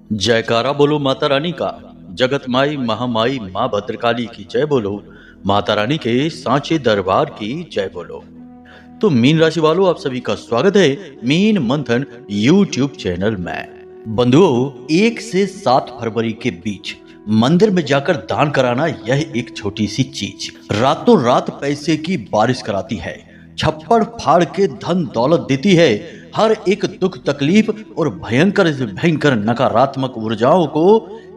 जयकारा बोलो माता रानी का। जगत माई महामाई माँ भद्रकाली की जय बोलो। माता रानी के सांचे दरबार की जय बोलो। तो मीन राशि वालों, आप सभी का स्वागत है मीन मंथन यूट्यूब चैनल में। बंधुओं, 1 से 7 फरवरी के बीच मंदिर में जाकर दान कराना, यह एक छोटी सी चीज रातों रात पैसे की बारिश कराती है, छप्पड़ फाड़ के धन दौलत देती है, हर एक दुख तकलीफ और भयंकर से भयंकर नकारात्मक ऊर्जाओं को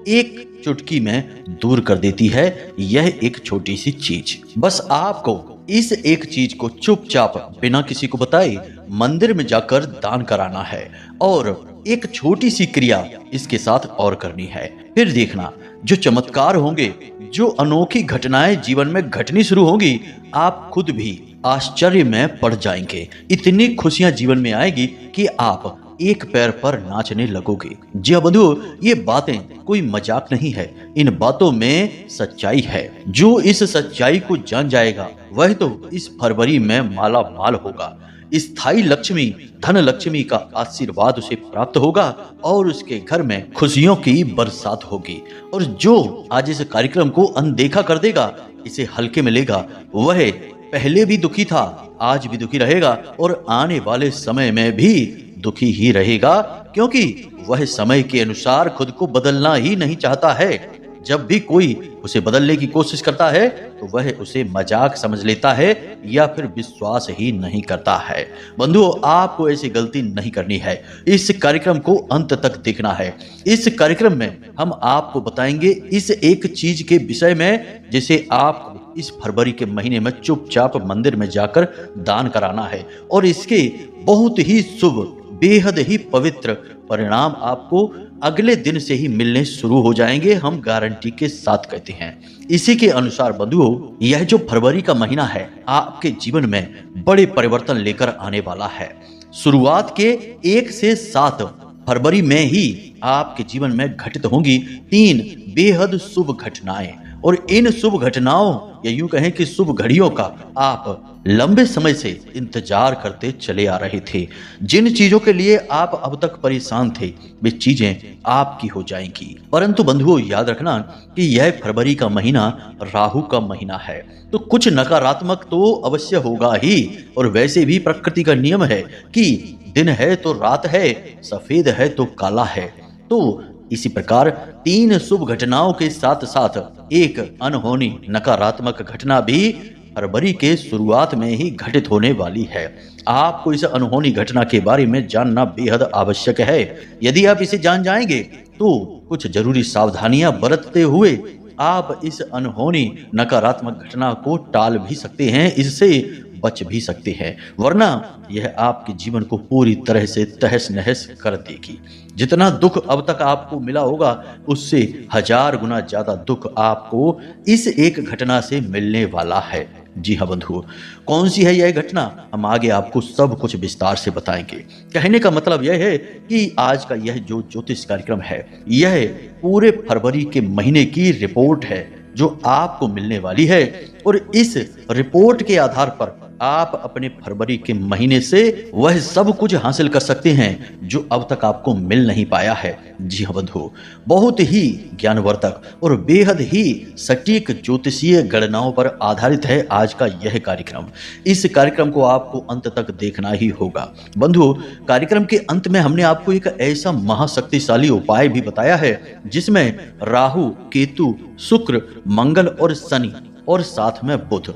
एक चुटकी में दूर कर देती है। यह एक छोटी सी चीज, बस आपको इस एक चीज को चुपचाप बिना किसी को बताए मंदिर में जाकर दान कराना है और एक छोटी सी क्रिया इसके साथ और करनी है। फिर देखना जो चमत्कार होंगे, जो अनोखी घटनाएं जीवन में घटनी शुरू होंगी, आप खुद भी आश्चर्य में पड़ जाएंगे। इतनी खुशियां जीवन में आएगी कि आप एक पैर पर नाचने लगोगे। जी हाँ बंधुओं, ये बातें कोई मजाक नहीं है, इन बातों में सच्चाई है। जो इस सच्चाई को जान जाएगा वह तो इस फरवरी में माला माल होगा। स्थायी लक्ष्मी धन लक्ष्मी का आशीर्वाद उसे प्राप्त होगा और उसके घर में खुशियों की बरसात होगी। और जो आज इस कार्यक्रम को अनदेखा कर देगा, इसे हल्के में लेगा, वह पहले भी दुखी था, आज भी दुखी रहेगा और आने वाले समय में भी दुखी ही रहेगा, क्योंकि वह समय के अनुसार खुद को बदलना ही नहीं चाहता है। जब भी कोई उसे बदलने की कोशिश करता है तो वह उसे मजाक समझ लेता है या फिर विश्वास ही नहीं करता है। बंधुओं, आपको ऐसी गलती नहीं करनी है। इस कार्यक्रम को अंत तक देखना है। इस कार्यक्रम में हम आपको बताएंगे इस एक चीज के विषय में, जिसे आपको इस फरवरी के महीने में चुपचाप मंदिर में जाकर दान कराना है और इसके बहुत ही शुभ, बेहद ही पवित्र परिणाम आपको अगले दिन से ही मिलने शुरू हो जाएंगे, हम गारंटी के साथ कहते हैं। इसी के अनुसार बंधुओं, यह जो फरवरी का महीना है आपके जीवन में बड़े परिवर्तन लेकर आने वाला है। शुरुआत के 1 से 7 फरवरी में ही आपके जीवन में घटित होंगी 3 बेहद शुभ घटनाएं, और इन शुभ घटनाओं या यूं कहें कि शुभ घड़ियों का आप लंबे समय से इंतजार करते चले आ रहे थे। जिन चीजों के लिए आप अब तक परेशान थे, वे चीजें आपकी हो जाएंगी। परंतु बंधुओं, याद रखना कि यह फरवरी का महीना राहु का महीना है, तो कुछ नकारात्मक तो अवश्य होगा ही। और वैसे भी प्रकृति का नियम है कि दिन है तो रात है, सफेद है तो काला है। तो इसी प्रकार 3 शुभ घटनाओं के साथ साथ एक अनहोनी नकारात्मक घटना भी फरवरी के शुरुआत में ही घटित होने वाली है। आपको इस अनहोनी घटना के बारे में जानना बेहद आवश्यक है। यदि आप इसे जान जाएंगे तो कुछ जरूरी सावधानियां बरतते हुए आप इस अनहोनी नकारात्मक घटना को टाल भी सकते हैं, इससे बच भी सकते हैं, वरना यह आपके जीवन को पूरी तरह से तहस नहस कर देगी। जितना दुख अब तक आपको मिला होगा, उससे 1000 गुना ज्यादा दुख आपको इस एक घटना से मिलने वाला है। जी हाँ बंधुओं, कौन सी है यह घटना, हम आगे आपको सब कुछ विस्तार से बताएंगे। कहने का मतलब यह है कि आज का यह जो ज्योतिष कार्यक्रम है, यह पूरे फरवरी के महीने की रिपोर्ट है जो आपको मिलने वाली है, और इस रिपोर्ट के आधार पर आप अपने फरवरी के महीने से वह सब कुछ हासिल कर सकते हैं जो अब तक आपको मिल नहीं पाया है। जी हाँ बंधु, बहुत ही ज्ञानवर्धक और बेहद ही सटीक ज्योतिषीय गणनाओं पर आधारित है आज का यह कार्यक्रम। इस कार्यक्रम को आपको अंत तक देखना ही होगा। बंधु, कार्यक्रम के अंत में हमने आपको एक ऐसा महाशक्तिशाली उपाय भी बताया है जिसमें राहु, केतु, शुक्र, मंगल और शनि और साथ में बुध,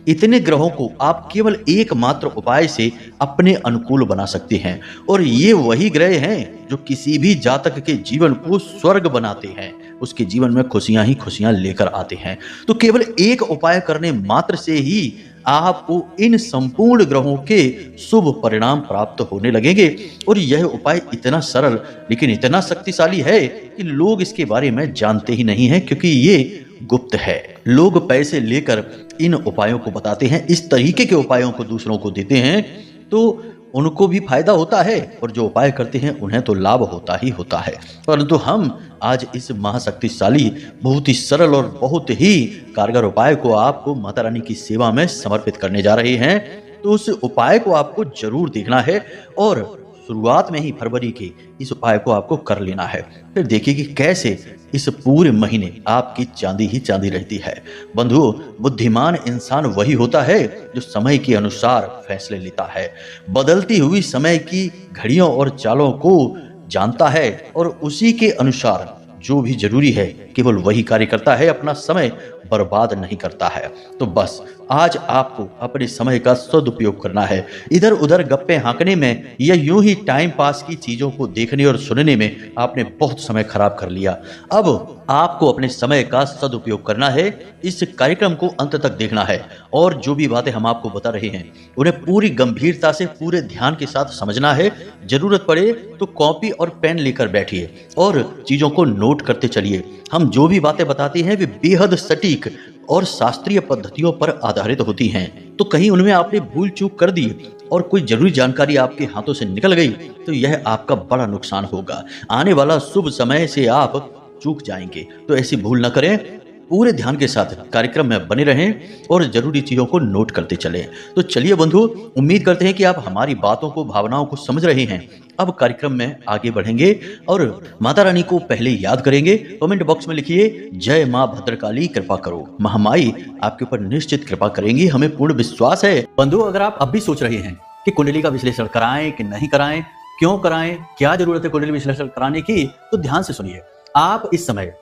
इतने ग्रहों को आप केवल एकमात्र उपाय से अपने अनुकूल बना सकते हैं। और ये वही ग्रह हैं जो किसी भी जातक के जीवन को स्वर्ग बनाते हैं, उसके जीवन में खुशियां ही खुशियां लेकर आते हैं। तो केवल एक उपाय करने मात्र से ही आपको इन संपूर्ण ग्रहों के शुभ परिणाम प्राप्त होने लगेंगे। और यह उपाय इतना सरल लेकिन इतना शक्तिशाली है कि लोग इसके बारे में जानते ही नहीं है, क्योंकि ये गुप्त है। लोग पैसे लेकर इन उपायों को बताते हैं, इस तरीके के उपायों को दूसरों को देते हैं, तो उनको भी फायदा होता है और जो उपाय करते हैं उन्हें तो लाभ होता ही होता है। परंतु हम आज इस महाशक्तिशाली, बहुत ही सरल और बहुत ही कारगर उपाय को आपको माता रानी की सेवा में समर्पित करने जा रहे हैं। तो उस उपाय को आपको जरूर देखना है और शुरुआत में ही फरवरी के इस उपाय को आपको कर लेना है। फिर देखिए कि कैसे इस पूरे महीने आपकी चांदी ही चांदी रहती है। बंधुओं, बुद्धिमान इंसान वही होता है जो समय के अनुसार फैसले लेता है, बदलती हुई समय की घड़ियों और चालों को जानता है और उसी के अनुसार जो भी जरूरी है केवल वही कार्य करता है, अपना समय बर्बाद नहीं करता है। तो बस आज आपको अपने समय का सदुपयोग करना है। इधर उधर गप्पे हाँकने में या यूं ही टाइम पास की चीजों को देखने और सुनने में आपने बहुत समय खराब कर लिया। अब आपको अपने समय का सदुपयोग करना है। इस कार्यक्रम को अंत तक देखना है और जो भी बातें हम आपको बता रहे हैं उन्हें पूरी गंभीरता से पूरे ध्यान के साथ समझना है। जरूरत पड़े तो कॉपी और पेन लेकर बैठिए और चीजों को नोट करते चलिए। हम जो भी बातें बताते हैं वे बेहद सटीक और शास्त्रीय पद्धतियों पर आधारित होती हैं। तो कहीं उनमें आपने भूल चूक कर दी और कोई जरूरी जानकारी आपके हाथों से निकल गई तो यह आपका बड़ा नुकसान होगा। आने वाला शुभ समय से आप चूक जाएंगे। तो ऐसी भूल न करें। पूरे ध्यान के साथ कार्यक्रम में बने रहें और जरूरी चीजों को नोट करते चलें। तो चलिए बंधु, उम्मीद करते हैं कि आप हमारी बातों को, भावनाओं को समझ रहे हैं। अब कार्यक्रम में आगे बढ़ेंगे और माता रानी को पहले याद करेंगे। कमेंट बॉक्स में लिखिए, जय मां भद्रकाली कृपा करो। महामाई आपके ऊपर निश्चित कृपा करेंगी, हमें पूर्ण विश्वास है। बंधु, अगर आप अब भी सोच रहे हैं कि कुंडली का विश्लेषण कराएं कि नहीं कराएं, क्यों कराएं, क्या जरूरत है कुंडली विश्लेषण कराने की, तो ध्यान से सुनिए। आप इस समय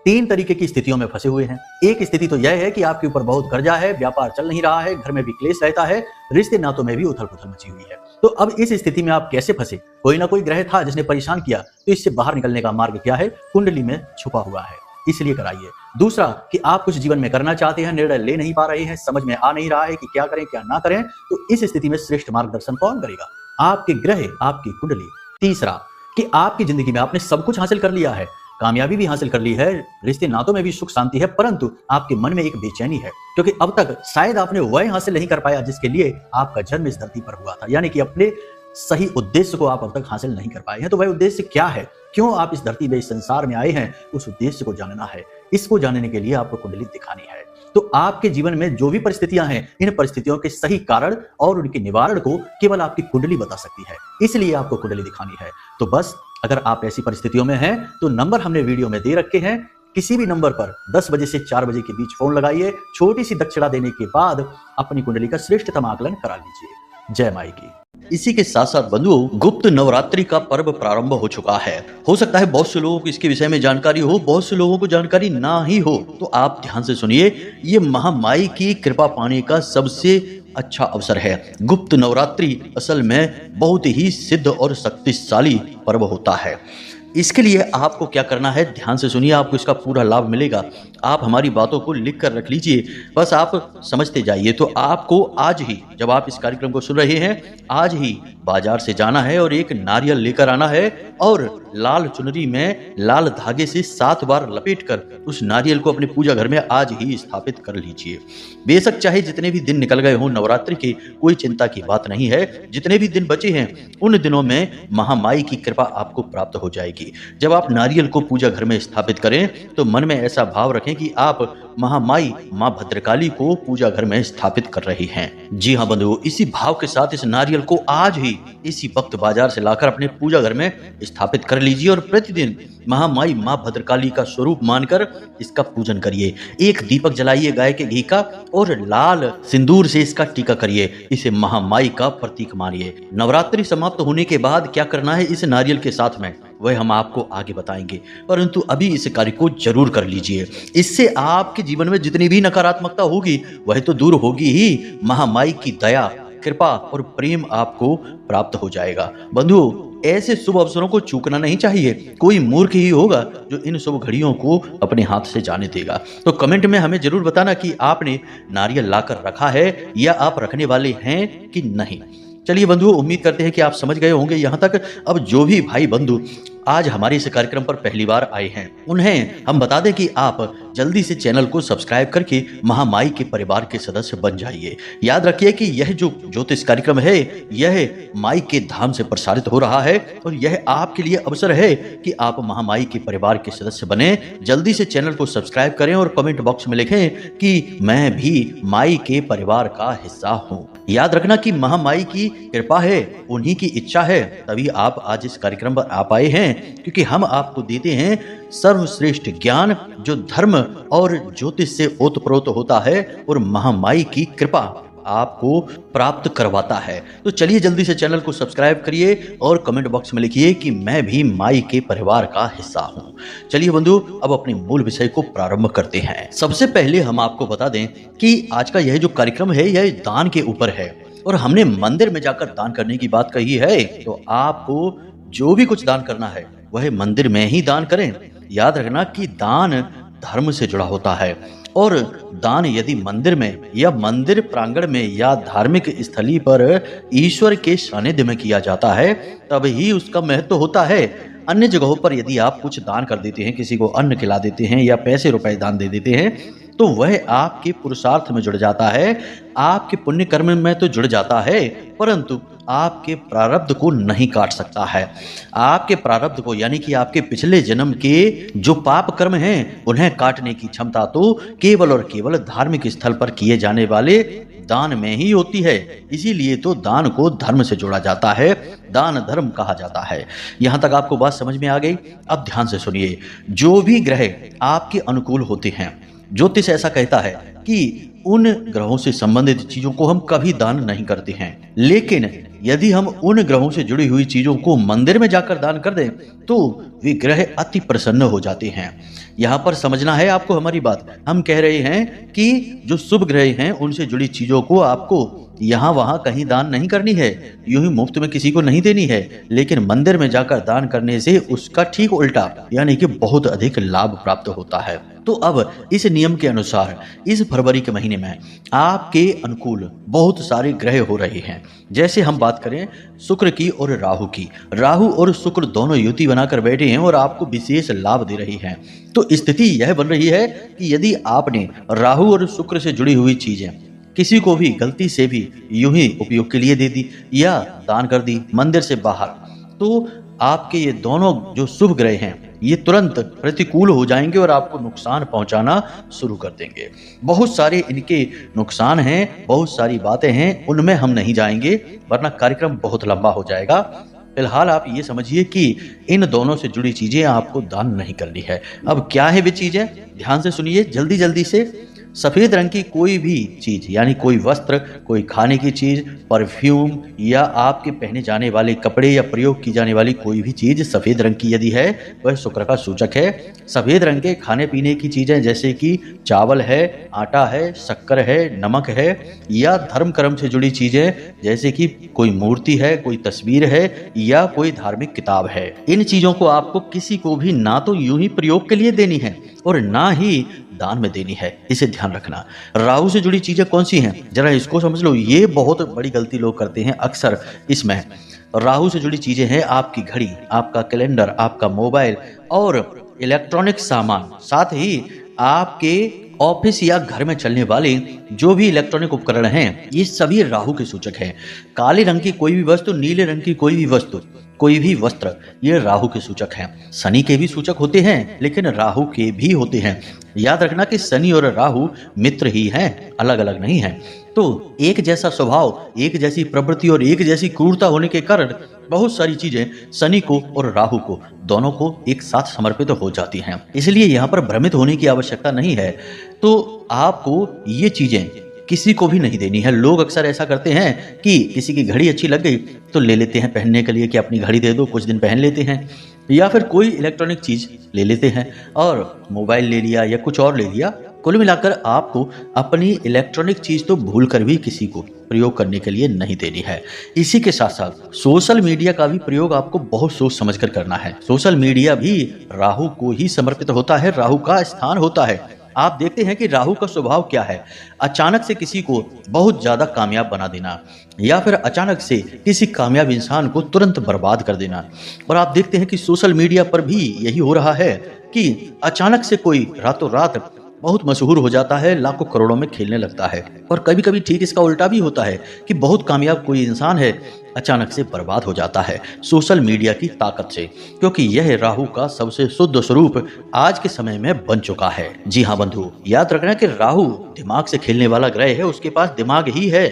3 तरीके की स्थितियों में फंसे हुए हैं। एक स्थिति तो यह है कि आपके ऊपर बहुत कर्जा है, व्यापार चल नहीं रहा है, घर में भी क्लेश रहता है, रिश्ते नातों में भी उथल पुथल मची हुई है। तो अब इस स्थिति में आप कैसे फंसे? कोई ना कोई ग्रह था जिसने परेशान किया। तो इससे बाहर निकलने का मार्ग क्या है? कुंडली में छुपा हुआ है, इसलिए कराइए। दूसरा कि आप कुछ जीवन में करना चाहते हैं, निर्णय ले नहीं पा रहे हैं, समझ में आ नहीं रहा है कि क्या करें क्या ना करें, तो इस स्थिति में श्रेष्ठ मार्गदर्शन कौन करेगा? आपके ग्रह, आपकी कुंडली। तीसरा कि आपकी जिंदगी में आपने सब कुछ हासिल कर लिया है, कामयाबी भी हासिल कर ली है, रिश्ते नातों में भी सुख शांति है, परंतु आपके मन में एक बेचैनी है क्योंकि अब तक शायद आपने वह हासिल नहीं कर पाया जिसके लिए आपका जन्म इस धरती पर हुआ था। यानी कि अपने सही उद्देश्य को आप अब तक हासिल नहीं कर पाए हैं। तो वह उद्देश्य क्या है, क्यों आप इस धरती में, इस संसार में आए हैं, उस उद्देश्य को जानना है। इसको जानने के लिए आपको कुंडली दिखानी है। तो आपके जीवन में जो भी परिस्थितियां हैं, इन परिस्थितियों के सही कारण और उनके निवारण को केवल आपकी कुंडली बता सकती है, इसलिए आपको कुंडली दिखानी है। तो बस अगर आप ऐसी परिस्थितियों में हैं तो नंबर हमने वीडियो में दे रखे हैं, किसी भी नंबर पर 10 बजे से 4 बजे के बीच फोन लगाइए। छोटी सी दक्षिणा देने के बाद अपनी कुंडली का श्रेष्ठतम आकलन करा लीजिए। जय माई की। इसी के साथ साथ बंधुओं, गुप्त नवरात्रि का पर्व प्रारंभ हो चुका है। हो सकता है बहुत से लोगों को इसके विषय में जानकारी हो, बहुत से लोगों को जानकारी ना ही हो। तो आप ध्यान से सुनिए, ये महामाई की कृपा पाने का सबसे अच्छा अवसर है। गुप्त नवरात्रि असल में बहुत ही सिद्ध और शक्तिशाली पर्व होता है। इसके लिए आपको क्या करना है, ध्यान से सुनिए, आपको इसका पूरा लाभ मिलेगा। आप हमारी बातों को लिख कर रख लीजिए, बस आप समझते जाइए। तो आपको आज ही, जब आप इस कार्यक्रम को सुन रहे हैं, आज ही बाजार से जाना है और एक नारियल लेकर आना है और लाल चुनरी में लाल धागे से 7 बार लपेटकर उस नारियल को अपने पूजा घर में आज ही स्थापित कर लीजिए। बेशक चाहे जितने भी दिन निकल गए हों नवरात्रि के, कोई चिंता की बात नहीं है। जितने भी दिन बचे हैं उन दिनों में महामाई की कृपा आपको प्राप्त हो जाएगी। जब आप नारियल को पूजा घर में स्थापित करें तो मन में ऐसा भाव रखें कि आप महामाई मां भद्रकाली को पूजा घर में स्थापित कर रही हैं। जी हाँ बंधुओं, इसी भाव के साथ इस नारियल को आज ही इसी वक्त बाजार से लाकर अपने पूजा घर में स्थापित कर लीजिए और प्रतिदिन महामाई मां भद्रकाली का स्वरूप मानकर इसका पूजन करिए। एक दीपक जलाइए गाय के घी का और लाल सिंदूर से इसका टीका करिए। इसे महामाई का प्रतीक मानिए। नवरात्रि समाप्त होने के बाद क्या करना है इस नारियल के साथ में, वह हम आपको आगे बताएंगे, परंतु अभी इस कार्य को जरूर कर लीजिए। इससे आपके जीवन में जितनी भी नकारात्मकता होगी वह तो दूर होगी ही, महामाई की दया, कृपा और प्रेम आपको प्राप्त हो जाएगा। बंधुओं, ऐसे शुभ अवसरों को चूकना नहीं चाहिए। कोई मूर्ख ही होगा जो इन शुभ घड़ियों को अपने हाथ से जाने देगा। तो कमेंट में हमें जरूर बताना कि आपने नारियल लाकर रखा है या आप रखने वाले हैं कि नहीं। चलिए बंधुओं, उम्मीद करते हैं कि आप समझ गए होंगे यहाँ तक। अब जो भी भाई बंधु आज हमारे इस कार्यक्रम पर पहली बार आए हैं उन्हें हम बता दें कि आप जल्दी से चैनल को सब्सक्राइब करके महामाई के परिवार के सदस्य बन जाइए। याद रखिए कि यह जो ज्योतिष कार्यक्रम है यह माई के धाम से प्रसारित हो रहा है और यह आपके लिए अवसर है कि आप महामाई के परिवार के सदस्य बने। जल्दी से चैनल को सब्सक्राइब करें और कमेंट बॉक्स में लिखें कि मैं भी माई के परिवार का हिस्सा हूं। याद रखना कि महामाई की कृपा है, उन्हीं की इच्छा है, तभी आप आज इस कार्यक्रम पर आ पाए हैं, क्योंकि हम आपको देते हैं सर्वश्रेष्ठ ज्ञान जो धर्म और ज्योतिष से ओतप्रोत होता है और महामाई की कृपा आपको प्राप्त करवाता है। तो चलिए जल्दी से चैनल को सब्सक्राइब करिए और कमेंट बॉक्स में लिखिए कि मैं भी माई के परिवार का हिस्सा हूं। चलिए बंधु, अब अपने मूल विषय को प्रारंभ करते हैं। सबसे पहले हम आपको बता दें कि आज का यह जो कार्यक्रम है यह दान के ऊपर है और हमने मंदिर में जाकर दान करने की बात कही है, तो आपको जो भी कुछ दान करना है वह मंदिर में ही दान करें। याद रखना कि दान धर्म से जुड़ा होता है और दान यदि मंदिर में या मंदिर प्रांगण में या धार्मिक स्थली पर ईश्वर के सानिध्य में किया जाता है तब ही उसका महत्व होता है। अन्य जगहों पर यदि आप कुछ दान कर देते हैं, किसी को अन्न खिला देते हैं या पैसे रुपए दान दे देते हैं, तो वह आपके पुरुषार्थ में जुड़ जाता है, आपके पुण्य कर्म में तो जुड़ जाता है, परंतु आपके प्रारब्ध को नहीं काट सकता है। आपके प्रारब्ध को यानी कि आपके पिछले जन्म के जो पाप कर्म हैं उन्हें काटने की क्षमता तो केवल और केवल धार्मिक स्थल पर किए जाने वाले दान में ही होती है। इसीलिए तो दान को धर्म से जोड़ा जाता है, दान धर्म कहा जाता है। यहां तक आपको बात समझ में आ गई? अब ध्यान से सुनिए। जो भी ग्रह आपके अनुकूल होते हैं, ज्योतिष ऐसा कहता है कि उन ग्रहों से संबंधित चीजों को हम कभी दान नहीं करते हैं, लेकिन यदि हम उन ग्रहों से जुड़ी हुई चीजों को मंदिर में जाकर दान कर दें तो वे ग्रह अति प्रसन्न हो जाते हैं। यहाँ पर समझना है आपको हमारी बात। हम कह रहे हैं कि जो शुभ ग्रह हैं उनसे जुड़ी चीजों को आपको यहाँ वहां कहीं दान नहीं करनी है, यूं ही मुफ्त में किसी को नहीं देनी है, लेकिन मंदिर में जाकर दान करने से उसका ठीक उल्टा यानी कि बहुत अधिक लाभ प्राप्त होता है। तो अब इस नियम के अनुसार इस फरवरी के महीने में आपके अनुकूल बहुत सारे ग्रह हो रहे हैं। जैसे हम बात करें शुक्र की और राहु की, राहु और शुक्र दोनों युति बनाकर बैठे हैं और आपको विशेष लाभ दे रही हैं। तो स्थिति यह बन रही है कि यदि आपने राहु और शुक्र से जुड़ी हुई चीजें किसी को भी गलती से भी यूं ही उपयोग के लिए दे दी या दान कर दी मंदिर से बाहर, तो आपके ये दोनों जो शुभ ग्रह हैं ये तुरंत प्रतिकूल हो जाएंगे और आपको नुकसान पहुंचाना शुरू कर देंगे। बहुत सारे इनके नुकसान हैं, बहुत सारी बातें हैं, उनमें हम नहीं जाएंगे वरना कार्यक्रम बहुत लंबा हो जाएगा। फिलहाल आप ये समझिए कि इन दोनों से जुड़ी चीजें आपको दान नहीं करनी है। अब क्या है वे चीजें, ध्यान से सुनिए जल्दी जल्दी से। सफेद रंग की कोई भी चीज यानी कोई वस्त्र, कोई खाने की चीज, परफ्यूम या आपके पहने जाने वाले कपड़े या प्रयोग की जाने वाली कोई भी चीज सफेद रंग की यदि है वह शुक्र का सूचक है। सफेद रंग के खाने पीने की चीजें जैसे कि चावल है, आटा है, शक्कर है, नमक है या धर्म कर्म से जुड़ी चीजें जैसे कि कोई मूर्ति है, कोई तस्वीर है या कोई धार्मिक किताब है, इन चीजों को आपको किसी को भी ना तो यूं ही प्रयोग के लिए देनी है और ना ही दान में देनी है, इसे ध्यान रखना। राहु से जुड़ी चीजें कौन सी हैं जरा इसको समझ लो। ये बहुत बड़ी गलती लोग करते हैं अक्सर। इसमें राहु से जुड़ी चीजें हैं आपकी घड़ी, आपका कैलेंडर, आपका मोबाइल और इलेक्ट्रॉनिक सामान, साथ ही आपके ऑफिस या घर में चलने वाले जो भी इलेक्ट्रॉनिक उपकरण हैं ये सभी राहु के सूचक हैं। काले रंग की कोई भी वस्तु, नीले रंग की कोई भी वस्तु, कोई भी वस्त्र, ये राहु के सूचक हैं। शनि के भी सूचक होते हैं लेकिन राहु के भी होते हैं। याद रखना कि शनि और राहु मित्र ही हैं, अलग अलग नहीं हैं। तो एक जैसा स्वभाव, एक जैसी प्रवृत्ति और एक जैसी क्रूरता होने के कारण बहुत सारी चीजें शनि को और राहु को दोनों को एक साथ समर्पित हो जाती हैं। इसलिए यहाँ पर भ्रमित होने की आवश्यकता नहीं है। तो आपको ये चीजें किसी को भी नहीं देनी है। लोग अक्सर ऐसा करते हैं कि किसी की घड़ी अच्छी लग गई तो ले लेते हैं पहनने के लिए कि अपनी घड़ी दे दो, कुछ दिन पहन लेते हैं, या फिर कोई इलेक्ट्रॉनिक चीज ले लेते हैं और मोबाइल ले लिया या कुछ और ले लिया। कुल मिलाकर आपको अपनी इलेक्ट्रॉनिक चीज तो भूल कर भी किसी को प्रयोग करने के लिए नहीं देनी है। इसी के साथ साथ सोशल मीडिया का भी प्रयोग आपको बहुत सोच समझ कर करना है। सोशल मीडिया भी राहु को ही समर्पित होता है, राहु का स्थान होता है। आप देखते हैं कि राहु का स्वभाव क्या है, अचानक से किसी को बहुत ज्यादा कामयाब बना देना या फिर अचानक से किसी कामयाब इंसान को तुरंत बर्बाद कर देना। और आप देखते हैं कि सोशल मीडिया पर भी यही हो रहा है कि अचानक से कोई रातों रात बहुत मशहूर हो जाता है, लाखों करोड़ों में खेलने लगता है। और कभी कभी ठीक इसका उल्टा भी होता है कि बहुत कामयाब कोई इंसान है अचानक से बर्बाद हो जाता है सोशल मीडिया की ताकत से, क्योंकि यह राहु का सबसे शुद्ध स्वरूप आज के समय में बन चुका है। जी हाँ बंधु, याद रखना कि राहु दिमाग से खेलने वाला ग्रह है, उसके पास दिमाग ही है,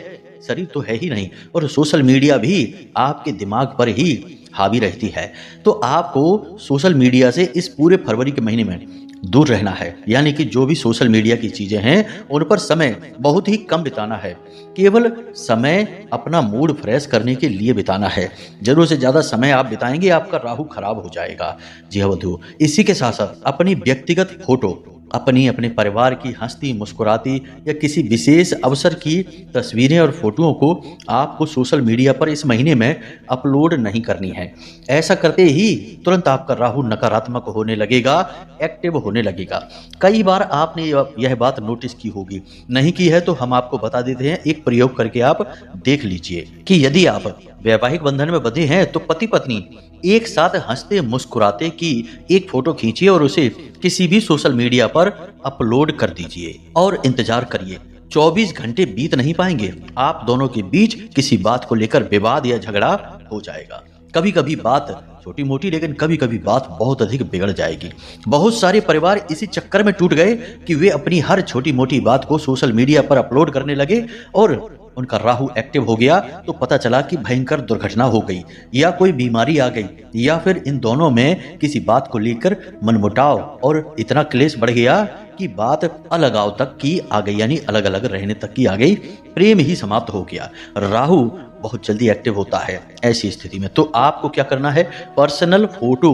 शरीर तो है ही नहीं। और सोशल मीडिया भी आपके दिमाग पर ही हावी रहती है। तो आपको सोशल मीडिया से इस पूरे फरवरी के महीने में दूर रहना है, यानी कि जो भी सोशल मीडिया की चीजें हैं उन पर समय बहुत ही कम बिताना है। केवल समय अपना मूड फ्रेश करने के लिए बिताना है। जरूर से ज्यादा समय आप बिताएंगे आपका राहु खराब हो जाएगा। जी हाँ बंधु, इसी के साथ साथ अपनी व्यक्तिगत फोटो, अपने परिवार की हंसती मुस्कुराती या किसी विशेष अवसर की तस्वीरें और फोटोओं को आपको सोशल मीडिया पर इस महीने में अपलोड नहीं करनी है। ऐसा करते ही तुरंत आपका राहु नकारात्मक होने लगेगा, एक्टिव होने लगेगा। कई बार आपने यह बात नोटिस की होगी, नहीं की है तो हम आपको बता देते हैं, एक प्रयोग करके आप देख लीजिए कि यदि आप वैवाहिक बंधन में बंधे हैं तो पति पत्नी एक साथ हंसते मुस्कुराते की एक फोटो खींचिए और उसे किसी भी सोशल मीडिया पर अपलोड कर दीजिए और इंतजार करिए। 24 घंटे बीत नहीं पाएंगे, आप दोनों के बीच किसी बात को लेकर विवाद या झगड़ा हो जाएगा। कभी कभी बात छोटी मोटी, लेकिन कभी कभी बात बहुत अधिक बिगड़ जाएगी। बहुत सारे परिवार इसी चक्कर में टूट गए कि वे अपनी हर छोटी मोटी बात को सोशल मीडिया पर अपलोड करने लगे और उनका राहु एक्टिव हो गया तो पता चला कि भयंकर दुर्घटना हो गई या कोई बीमारी आ गई, या फिर इन दोनों में किसी बात को लेकर मनमुटाव और इतना क्लेश बढ़ गया कि बात अलगाव तक की आ गई, यानी अलग अलग रहने तक की आ गई, प्रेम ही समाप्त हो गया। राहु बहुत जल्दी एक्टिव होता है ऐसी स्थिति में। तो आपको क्या करना है, पर्सनल फोटो,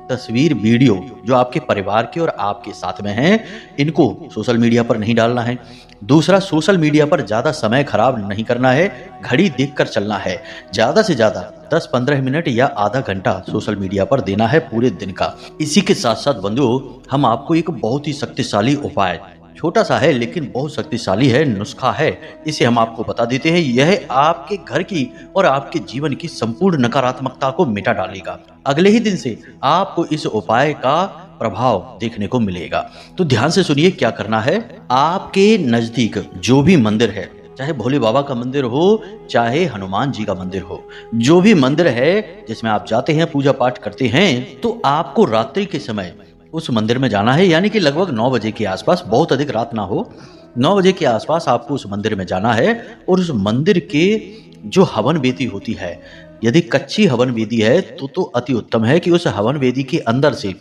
तस्वीर, वीडियो जो आपके परिवार के और आपके साथ में हैं, इनको सोशल मीडिया पर नहीं डालना है। दूसरा, सोशल मीडिया पर ज्यादा समय खराब नहीं करना है, घड़ी देखकर चलना है। ज्यादा से ज्यादा 10-15 मिनट या आधा घंटा सोशल मीडिया पर देना है पूरे दिन का। इसी के साथ साथ बंधुओं, हम आपको एक बहुत ही शक्तिशाली उपाय, छोटा सा है लेकिन बहुत शक्तिशाली है, नुस्खा है, इसे हम आपको बता देते हैं। यह आपके घर की और आपके जीवन की संपूर्ण नकारात्मकता को मिटा डालेगा। अगले ही दिन से आपको इस उपाय का प्रभाव देखने को मिलेगा। तो ध्यान से सुनिए क्या करना है। आपके नजदीक जो भी मंदिर है, चाहे भोले बाबा का मंदिर हो, चाहे हनुमान जी का मंदिर हो, जो भी मंदिर है जिसमें आप जाते हैं, पूजा पाठ करते हैं, तो आपको रात्रि के समय उस मंदिर में जाना है, यानी कि लगभग 9 बजे के आसपास, बहुत अधिक रात ना हो, 9 बजे के आसपास आपको उस मंदिर में जाना है। और उस मंदिर के जो हवन वेदी होती है, यदि कच्ची हवन वेदी है तो अति उत्तम है कि उस हवन वेदी के अंदर से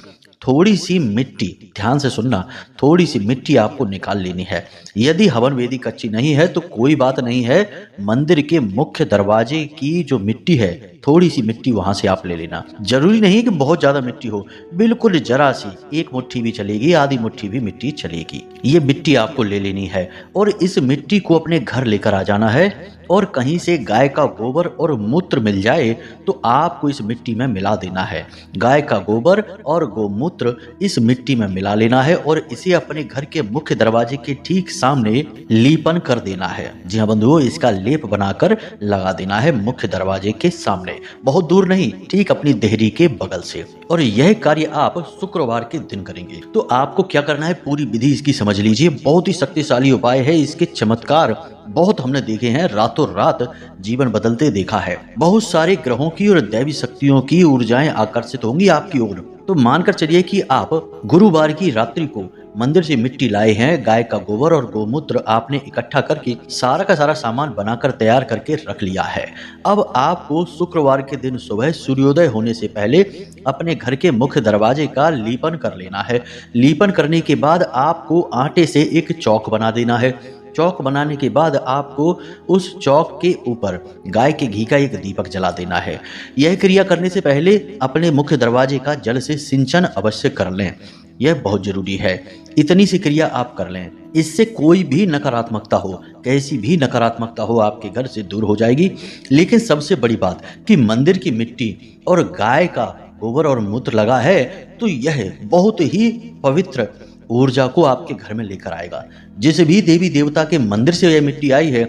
थोड़ी सी मिट्टी, ध्यान से सुनना, थोड़ी सी मिट्टी आपको निकाल लेनी है। यदि हवन वेदी कच्ची नहीं है तो कोई बात नहीं है, मंदिर के मुख्य दरवाजे की जो मिट्टी है, थोड़ी सी मिट्टी वहां से आप ले लेना। जरूरी नहीं कि बहुत ज्यादा मिट्टी हो, बिल्कुल जरा सी, एक मुट्ठी भी चलेगी, आधी मुट्ठी भी मिट्टी चलेगी। ये मिट्टी आपको ले लेनी है और इस मिट्टी को अपने घर लेकर आ जाना है। और कहीं से गाय का गोबर और मूत्र मिल जाए तो आपको इस मिट्टी में मिला देना है। गाय का गोबर और गोमूत्र इस मिट्टी में मिला लेना है और इसे अपने घर के मुख्य दरवाजे के ठीक सामने लीपन कर देना है। जी हाँ बंधुओं, इसका लेप बनाकर लगा देना है मुख्य दरवाजे के सामने, बहुत दूर नहीं, ठीक अपनी देहरी के बगल से। और यह कार्य आप शुक्रवार के दिन करेंगे। तो आपको क्या करना है, पूरी विधि इसकी समझ लीजिए। बहुत ही शक्तिशाली उपाय है, इसके चमत्कार बहुत हमने देखे हैं, रातों रात जीवन बदलते देखा है। बहुत सारे ग्रहों की और दैवी शक्तियों की ऊर्जाएं आकर्षित होंगी आपकी ओर। तो मानकर चलिए कि आप गुरुवार की रात्रि को मंदिर से मिट्टी लाए हैं, गाय का गोबर और गोमूत्र आपने इकट्ठा करके सारा का सारा सामान बनाकर तैयार करके रख लिया है। अब आपको शुक्रवार के दिन सुबह सूर्योदय होने से पहले अपने घर के मुख्य दरवाजे का लीपन कर लेना है। लीपन करने के बाद आपको आटे से एक चौक बना देना है। चौक बनाने के बाद आपको उस चौक के ऊपर गाय के घी का एक दीपक जला देना है। यह क्रिया करने से पहले अपने मुख्य दरवाजे का जल से सिंचन अवश्य कर लें, यह बहुत जरूरी है। इतनी सी क्रिया आप कर लें, इससे कोई भी नकारात्मकता हो, कैसी भी नकारात्मकता हो, आपके घर से दूर हो जाएगी। लेकिन सबसे बड़ी बात कि मंदिर की मिट्टी और गाय का गोबर और मूत्र लगा है तो यह बहुत ही पवित्र ऊर्जा को आपके घर में लेकर आएगा। जिस भी देवी देवता के मंदिर से यह मिट्टी आई है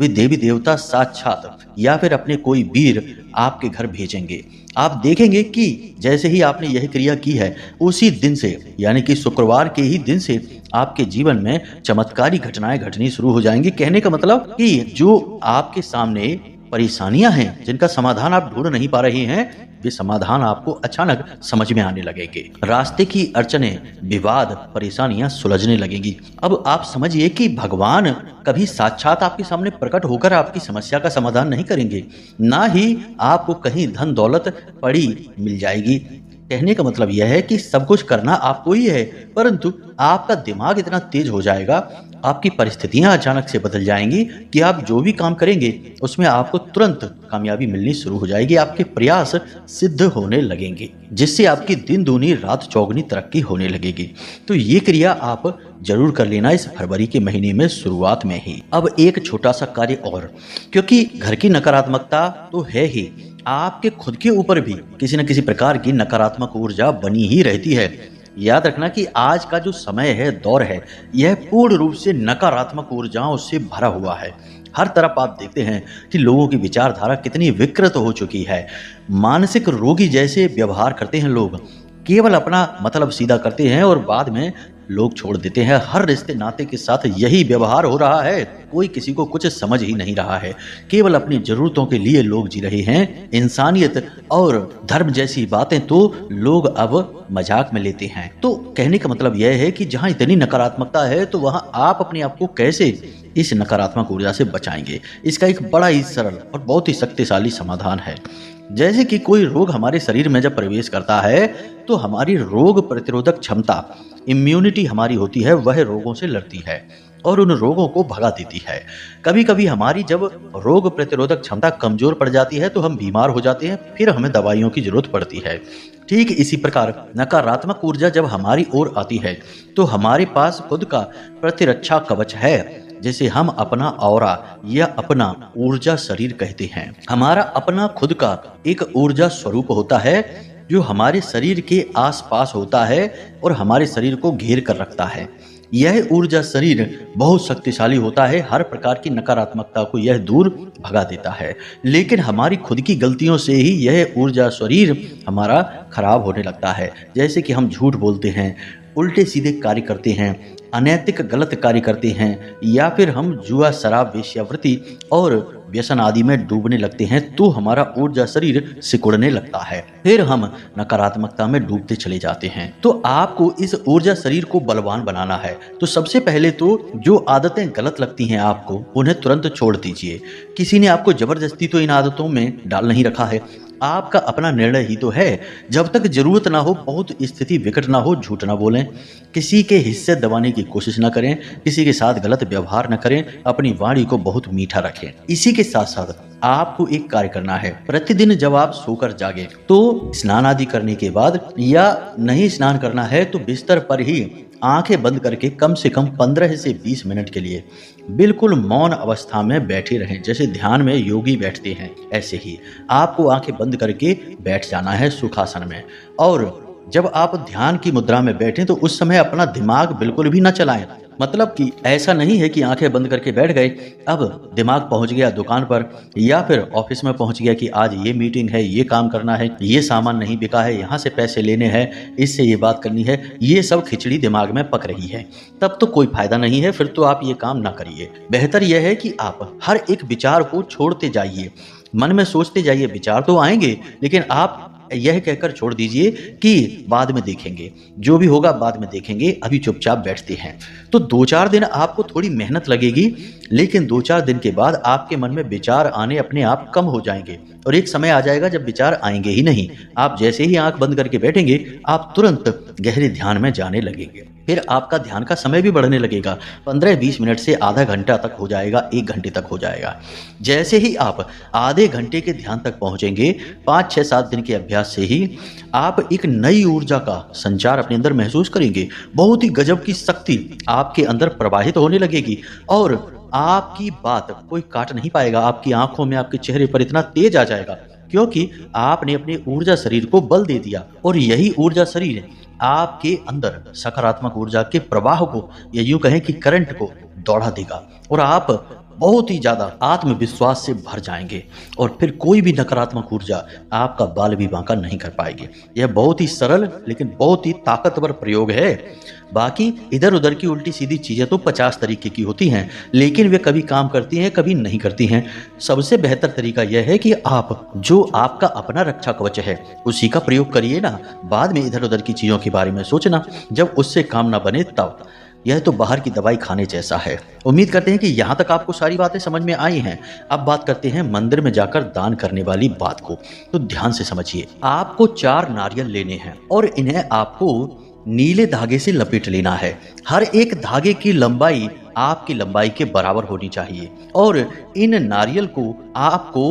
वे देवी देवता साक्षात या फिर अपने कोई वीर आपके घर भेजेंगे। आप देखेंगे कि जैसे ही आपने यह क्रिया की है, उसी दिन से यानी कि शुक्रवार के ही दिन से आपके जीवन में चमत्कारी घटनाएं घटनी शुरू हो जाएंगी। कहने का मतलब कि जो आपके सामने परेशानियां हैं, जिनका समाधान आप ढूंढ नहीं पा रहे हैं, वे समाधान आपको अचानक समझ में आने लगेंगे। रास्ते की अड़चने, विवाद, परेशानियां सुलझने लगेंगी। अब आप समझिए कि भगवान कभी साक्षात आपके सामने प्रकट होकर आपकी समस्या का समाधान नहीं करेंगे, ना ही आपको कहीं धन दौलत पड़ी मिल जाएगी। कहने का मतलब यह है कि सब कुछ करना आपको ही है, परंतु आपका दिमाग इतना तेज हो जाएगा, आपकी परिस्थितियां अचानक से बदल जाएंगी कि आप जो भी काम करेंगे उसमें आपको तुरंत कामयाबी मिलनी शुरू हो जाएगी। आपके प्रयास सिद्ध होने लगेंगे, जिससे आपकी दिन दूनी रात चौगुनी तरक्की होने लगेगी। तो ये क्रिया आप जरूर कर लेना इस फरवरी के महीने में शुरुआत में ही। अब एक छोटा सा कार्य और, क्योंकि घर की नकारात्मकता तो है ही, आपके खुद के ऊपर भी किसी न किसी प्रकार की नकारात्मक ऊर्जा बनी ही रहती है। याद रखना कि आज का जो समय है, दौर है, यह पूर्ण रूप से नकारात्मक ऊर्जाओं से भरा हुआ है। हर तरफ आप देखते हैं कि लोगों की विचारधारा कितनी विकृत हो चुकी है। मानसिक रोगी जैसे व्यवहार करते हैं लोग, केवल अपना मतलब सीधा करते हैं और बाद में लोग छोड़ देते हैं। हर रिश्ते नाते के साथ यही व्यवहार हो रहा है। कोई किसी को कुछ समझ ही नहीं रहा है, केवल अपनी जरूरतों के लिए लोग जी रहे हैं। इंसानियत और धर्म जैसी बातें तो लोग अब मजाक में लेते हैं। तो कहने का मतलब यह है कि जहां इतनी नकारात्मकता है, तो वहां आप अपने आप को कैसे इस नकारात्मक ऊर्जा से बचाएंगे। इसका एक बड़ा ही सरल और बहुत ही शक्तिशाली समाधान है। जैसे कि कोई रोग हमारे शरीर में जब प्रवेश करता है, तो हमारी रोग प्रतिरोधक क्षमता, इम्यूनिटी हमारी होती है, वह रोगों से लड़ती है और उन रोगों को भगा देती है। कभी कभी हमारी जब रोग प्रतिरोधक क्षमता कमजोर पड़ जाती है, तो हम बीमार हो जाते हैं, फिर हमें दवाइयों की जरूरत पड़ती है। ठीक इसी प्रकार नकारात्मक ऊर्जा जब हमारी ओर आती है, तो हमारे पास खुद का प्रतिरक्षा कवच है, जिसे हम अपना ऑरा या अपना ऊर्जा शरीर कहते हैं। हमारा अपना खुद का एक ऊर्जा स्वरूप होता है, जो हमारे शरीर के आसपास होता है और हमारे शरीर को घेर कर रखता है। यह ऊर्जा शरीर बहुत शक्तिशाली होता है, हर प्रकार की नकारात्मकता को यह दूर भगा देता है। लेकिन हमारी खुद की गलतियों से ही यह ऊर्जा शरीर हमारा खराब होने लगता है। जैसे कि हम झूठ बोलते हैं, उल्टे सीधे कार्य करते हैं, अनैतिक गलत कार्य करते हैं, या फिर हम जुआ, शराब, वेश्यावृत्ति और व्यसन आदि में डूबने लगते हैं, तो हमारा ऊर्जा शरीर सिकुड़ने लगता है। फिर हम नकारात्मकता में डूबते चले जाते हैं। तो आपको इस ऊर्जा शरीर को बलवान बनाना है। तो सबसे पहले तो जो आदतें गलत लगती हैं आपको, उन्हें तुरंत छोड़ दीजिए। किसी ने आपको जबरदस्ती तो इन आदतों में डाल नहीं रखा है, आपका अपना निर्णय ही तो है। जब तक जरूरत ना हो, बहुत स्थिति विकट ना हो, झूठ ना बोलें, किसी के हिस्से दबाने की कोशिश ना करें, किसी के साथ गलत व्यवहार ना करें, अपनी वाणी को बहुत मीठा रखें। इसी के साथ साथ आपको एक कार्य करना है। प्रतिदिन जब आप सोकर जागे, तो स्नान आदि करने के बाद, या नहीं स्नान करना है तो बिस्तर पर ही आंखें बंद करके कम से कम 15 से 20 मिनट के लिए बिल्कुल मौन अवस्था में बैठे रहें। जैसे ध्यान में योगी बैठते हैं, ऐसे ही आपको आंखें बंद करके बैठ जाना है सुखासन में। और जब आप ध्यान की मुद्रा में बैठें, तो उस समय अपना दिमाग बिल्कुल भी न चलाएं। मतलब कि ऐसा नहीं है कि आंखें बंद करके बैठ गए, अब दिमाग पहुंच गया दुकान पर या फिर ऑफिस में पहुंच गया कि आज ये मीटिंग है, ये काम करना है, ये सामान नहीं बिका है, यहाँ से पैसे लेने हैं, इससे ये बात करनी है, ये सब खिचड़ी दिमाग में पक रही है। तब तो कोई फायदा नहीं है, फिर तो आप ये काम ना करिए। बेहतर यह है कि आप हर एक विचार को छोड़ते जाइए, मन में सोचते जाइए। विचार तो आएंगे, लेकिन आप यह कहकर छोड़ दीजिए कि बाद में देखेंगे, जो भी होगा बाद में देखेंगे, अभी चुपचाप बैठते हैं। तो 2-4 दिन आपको थोड़ी मेहनत लगेगी, लेकिन 2-4 दिन के बाद आपके मन में विचार आने अपने आप कम हो जाएंगे और एक समय आ जाएगा जब विचार आएंगे ही नहीं। आप जैसे ही आंख बंद करके बैठेंगे, आप तुरंत गहरे ध्यान में जाने लगेंगे। फिर आपका ध्यान का समय भी बढ़ने लगेगा, 15-20 मिनट से आधा घंटा तक हो जाएगा, 1 घंटे तक हो जाएगा। जैसे ही आप आधे घंटे के ध्यान तक पहुंचेंगे, 5-6-7 दिन के अभ्यास से ही आप एक नई ऊर्जा का संचार अपने अंदर महसूस करेंगे। बहुत ही गजब की शक्ति आपके अंदर प्रवाहित होने लगेगी और आपकी बात कोई काट नहीं पाएगा। आपकी आंखों में, आपके चेहरे पर इतना तेज आ जाएगा, क्योंकि आपने अपने ऊर्जा शरीर को बल दे दिया। और यही ऊर्जा शरीर आपके अंदर सकारात्मक ऊर्जा के प्रवाह को, या यूं कहें कि करंट को दौड़ा देगा और आप बहुत ही ज्यादा आत्मविश्वास से भर जाएंगे और फिर कोई भी नकारात्मक ऊर्जा आपका बाल भी बांका नहीं कर पाएगी। यह बहुत ही सरल लेकिन बहुत ही ताकतवर प्रयोग है। बाकी इधर उधर की उल्टी सीधी चीजें तो 50 तरीके की होती हैं, लेकिन वे कभी काम करती हैं कभी नहीं करती हैं। सबसे बेहतर तरीका यह है कि आप जो आपका अपना रक्षा कवच है उसी का प्रयोग करिए ना, बाद में इधर उधर की चीजों के बारे में सोचना जब उससे काम ना बने तब। यह तो बाहर की दवाई खाने जैसा है। उम्मीद करते हैं कि यहाँ तक आपको सारी बातें समझ में आई हैं। अब बात करते हैं मंदिर में जाकर दान करने वाली बात को। तो ध्यान से समझिए, आपको 4 नारियल लेने हैं और इन्हें आपको नीले धागे से लपेट लेना है। हर एक धागे की लंबाई आपकी लंबाई के बराबर होनी चाहिए और इन नारियल को आपको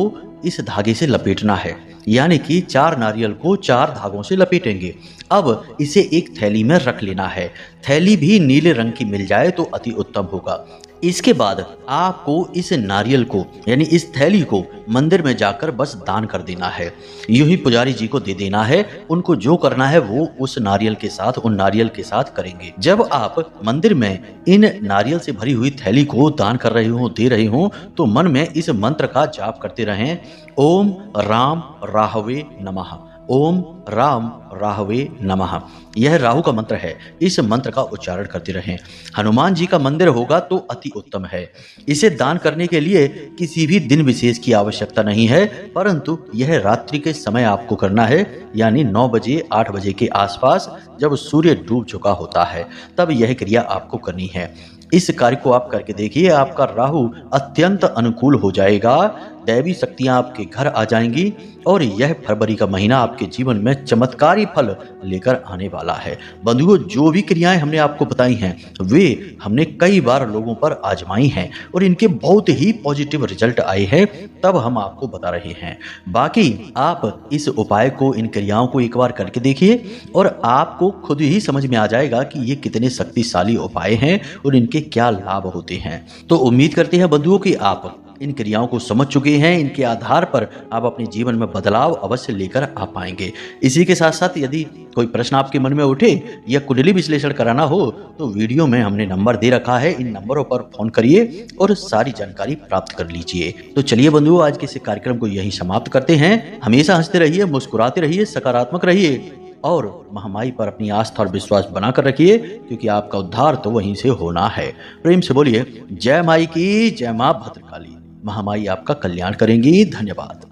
इस धागे से लपेटना है, यानी कि 4 नारियल को 4 धागों से लपेटेंगे। अब इसे एक थैली में रख लेना है। थैली भी नीले रंग की मिल जाए तो अति उत्तम होगा। इसके बाद आपको इस नारियल को यानी इस थैली को मंदिर में जाकर बस दान कर देना है। यूं ही पुजारी जी को दे देना है। उनको जो करना है वो उस नारियल के साथ उन नारियल के साथ करेंगे। जब आप मंदिर में इन नारियल से भरी हुई थैली को दान कर रहे हो दे रहे हो तो मन में इस मंत्र का जाप करते रहें, ओम राम राहवे नमः, ओम राम राहवे नमः। यह राहु का मंत्र है। इस मंत्र का उच्चारण करते रहें। हनुमान जी का मंदिर होगा तो अति उत्तम है। इसे दान करने के लिए किसी भी दिन विशेष की आवश्यकता नहीं है, परंतु यह रात्रि के समय आपको करना है, यानी 9 बजे 8 बजे के आसपास जब सूर्य डूब चुका होता है तब यह क्रिया आपको करनी है। इस कार्य को आप करके देखिए, आपका राहु अत्यंत अनुकूल हो जाएगा, दैवी शक्तियां आपके घर आ जाएंगी और यह फरवरी का महीना आपके जीवन में चमत्कारी फल लेकर आने वाला है। बंधुओं, जो भी क्रियाएं हमने आपको बताई हैं वे हमने कई बार लोगों पर आजमाई हैं और इनके बहुत ही पॉजिटिव रिजल्ट आए हैं, तब हम आपको बता रहे हैं। बाकी आप इस उपाय को, इन क्रियाओं को एक बार करके देखिए और आपको खुद ही समझ में आ जाएगा कि ये कितने शक्तिशाली उपाय हैं और इनके क्या लाभ होते हैं। तो उम्मीद करते हैं बंधुओं कि आप इन क्रियाओं को समझ चुके हैं। इनके आधार पर आप अपने जीवन में बदलाव अवश्य लेकर आ पाएंगे। इसी के साथ साथ यदि कोई प्रश्न आपके मन में उठे या कुंडली विश्लेषण कराना हो तो वीडियो में हमने नंबर दे रखा है, इन नंबरों पर फोन करिए और सारी जानकारी प्राप्त कर लीजिए। तो चलिए बंधुओं, आज के इस कार्यक्रम को यही समाप्त करते हैं। हमेशा हंसते रहिए, मुस्कुराते रहिए, सकारात्मक रहिए और महामाई पर अपनी आस्था और विश्वास बनाकर रखिए, क्योंकि आपका उद्धार तो वहीं से होना है। प्रेम से बोलिए जय माई की जय, मां भद्रकाली। महामाई आपका कल्याण करेंगी। धन्यवाद।